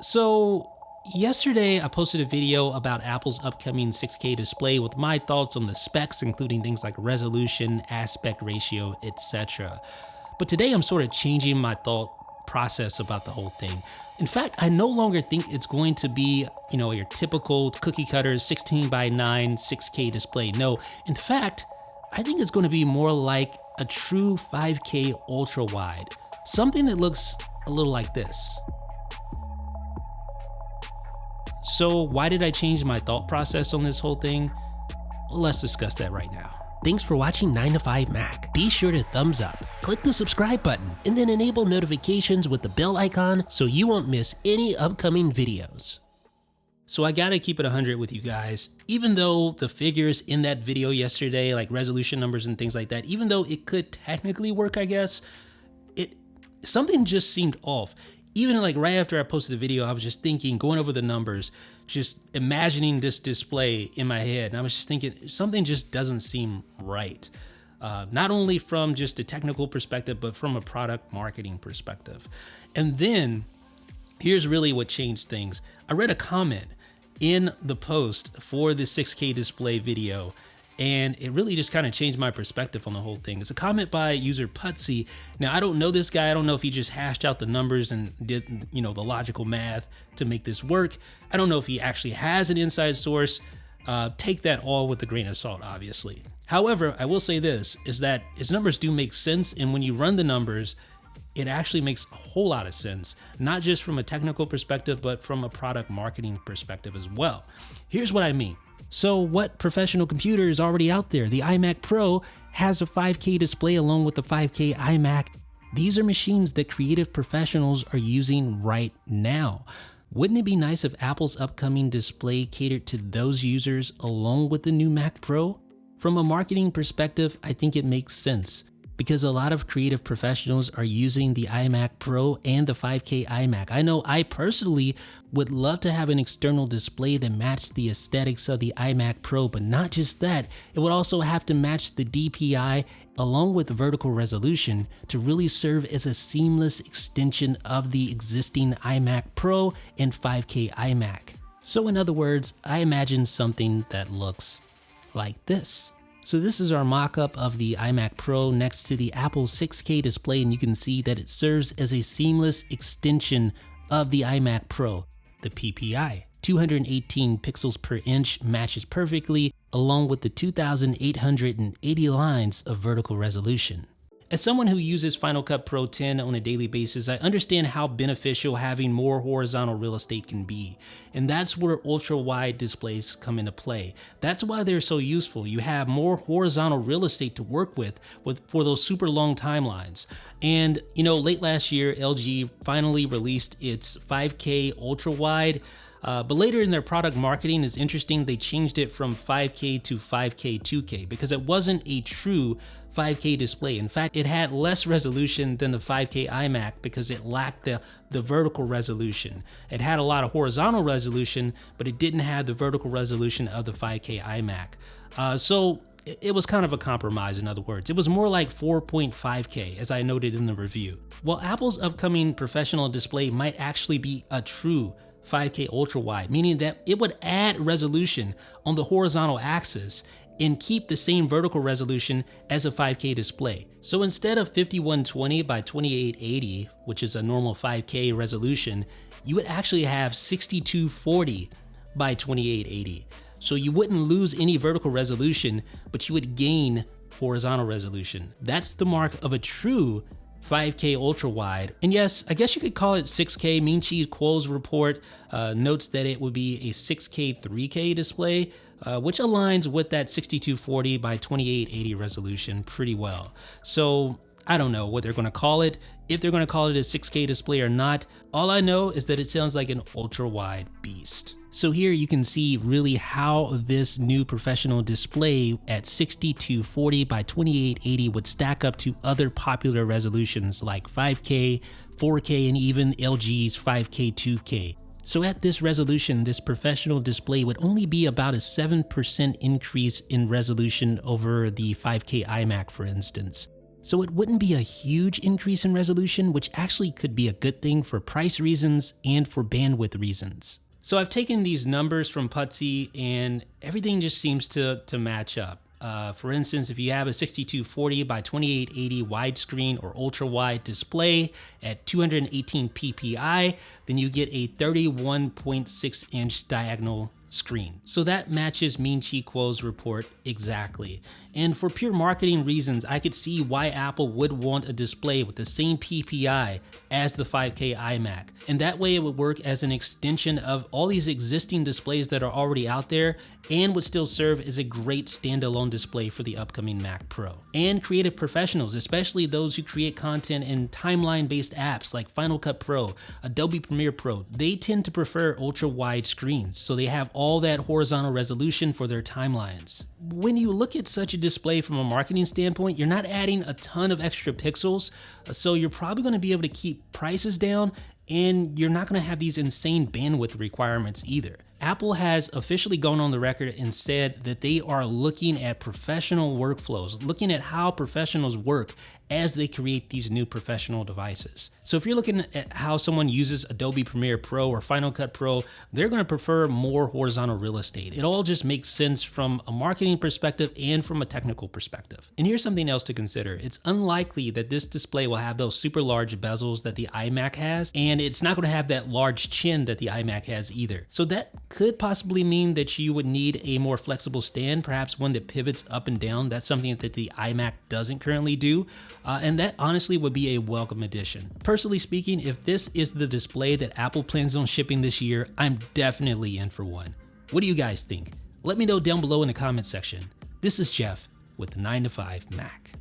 So, yesterday I posted a video about Apple's upcoming 6K display with my thoughts on the specs, including things like resolution, aspect ratio, etc. But today I'm sort of changing my thought process about the whole thing. In fact, I no longer think it's going to be, your typical cookie cutter 16 by 9 6K display. No, in fact, I think it's going to be more like a true 5K ultra wide, something that looks a little like this. So why did I change my thought process on this whole thing? Well, let's discuss that right now. Thanks for watching 9 to 5 Mac. Be sure to thumbs up, click the subscribe button, and then enable notifications with the bell icon so you won't miss any upcoming videos. So I gotta keep it 100 with you guys. Even though the figures in that video yesterday, like resolution numbers and things like that, even though it could technically work, I guess, something just seemed off. Even like right after I posted the video, I was just thinking, going over the numbers, just imagining this display in my head. And I was just thinking, something just doesn't seem right. Not only from just a technical perspective, but from a product marketing perspective. And then here's really what changed things. I read a comment in the post for the 6K display video, and it really just kind of changed my perspective on the whole thing. It's a comment by user Putsy. Now, I don't know this guy. I don't know if he just hashed out the numbers and did, the logical math to make this work. I don't know if he actually has an inside source. Take that all with a grain of salt, obviously. However, I will say this, is that his numbers do make sense. And when you run the numbers, it actually makes a whole lot of sense, not just from a technical perspective, but from a product marketing perspective as well. Here's what I mean. So what professional computer is already out there? The iMac Pro has a 5K display along with the 5K iMac. These are machines that creative professionals are using right now. Wouldn't it be nice if Apple's upcoming display catered to those users along with the new Mac Pro? From a marketing perspective, I think it makes sense, because a lot of creative professionals are using the iMac Pro and the 5K iMac. I know I personally would love to have an external display that matched the aesthetics of the iMac Pro, but not just that, it would also have to match the DPI along with vertical resolution to really serve as a seamless extension of the existing iMac Pro and 5K iMac. So in other words, I imagine something that looks like this. So this is our mock-up of the iMac Pro next to the Apple 6K display, and you can see that it serves as a seamless extension of the iMac Pro. The PPI, 218 pixels per inch, matches perfectly, along with the 2,880 lines of vertical resolution. As someone who uses Final Cut Pro 10 on a daily basis, I understand how beneficial having more horizontal real estate can be. And that's where ultra-wide displays come into play. That's why they're so useful. You have more horizontal real estate to work with for those super long timelines. And late last year, LG finally released its 5K ultra-wide. But later in their product marketing is interesting, they changed it from 5K to 5K 2K because it wasn't a true 5K display. In fact, it had less resolution than the 5K iMac because it lacked the vertical resolution. It had a lot of horizontal resolution, but it didn't have the vertical resolution of the 5K iMac. So it was kind of a compromise, in other words. It was more like 4.5K, as I noted in the review. Well, Apple's upcoming professional display might actually be a true 5K ultra wide, meaning that it would add resolution on the horizontal axis and keep the same vertical resolution as a 5K display. So instead of 5120 by 2880, which is a normal 5K resolution, you would actually have 6240 by 2880. So you wouldn't lose any vertical resolution, but you would gain horizontal resolution. That's the mark of a true 5K ultra wide. And yes, I guess you could call it 6K. Mean Cheese Quo's report notes that it would be a 6K 3K display, which aligns with that 6240 by 2880 resolution pretty well. So I don't know what they're going to call it, if they're going to call it a 6K display or not. All I know is that it sounds like an ultra wide beast. So here you can see really how this new professional display at 6240 by 2880 would stack up to other popular resolutions like 5K, 4K, and even LG's 5K 2K. So at this resolution, this professional display would only be about a 7% increase in resolution over the 5K iMac, for instance. So it wouldn't be a huge increase in resolution, which actually could be a good thing for price reasons and for bandwidth reasons. So I've taken these numbers from Putzy and everything just seems to match up. For instance, if you have a 6240 by 2880 widescreen or ultra wide display at 218 ppi, then you get a 31.6 inch diagonal screen. So that matches Ming Chi Kuo's report exactly. And for pure marketing reasons, I could see why Apple would want a display with the same PPI as the 5K iMac. And that way it would work as an extension of all these existing displays that are already out there and would still serve as a great standalone display for the upcoming Mac Pro. And creative professionals, especially those who create content in timeline-based apps like Final Cut Pro, Adobe Premiere Pro, they tend to prefer ultra-wide screens, so they have all that horizontal resolution for their timelines. When you look at such a display from a marketing standpoint, you're not adding a ton of extra pixels, so you're probably going to be able to keep prices down, and you're not going to have these insane bandwidth requirements either. Apple has officially gone on the record and said that they are looking at professional workflows, looking at how professionals work as they create these new professional devices. So if you're looking at how someone uses Adobe Premiere Pro or Final Cut Pro, they're going to prefer more horizontal real estate. It all just makes sense from a marketing perspective and from a technical perspective. And here's something else to consider. It's unlikely that this display will have those super large bezels that the iMac has, and it's not going to have that large chin that the iMac has either. So that could possibly mean that you would need a more flexible stand, perhaps one that pivots up and down. That's something that the iMac doesn't currently do. And that honestly would be a welcome addition. Personally speaking, if this is the display that Apple plans on shipping this year, I'm definitely in for one. What do you guys think? Let me know down below in the comments section. This is Jeff with the 9 to 5 Mac.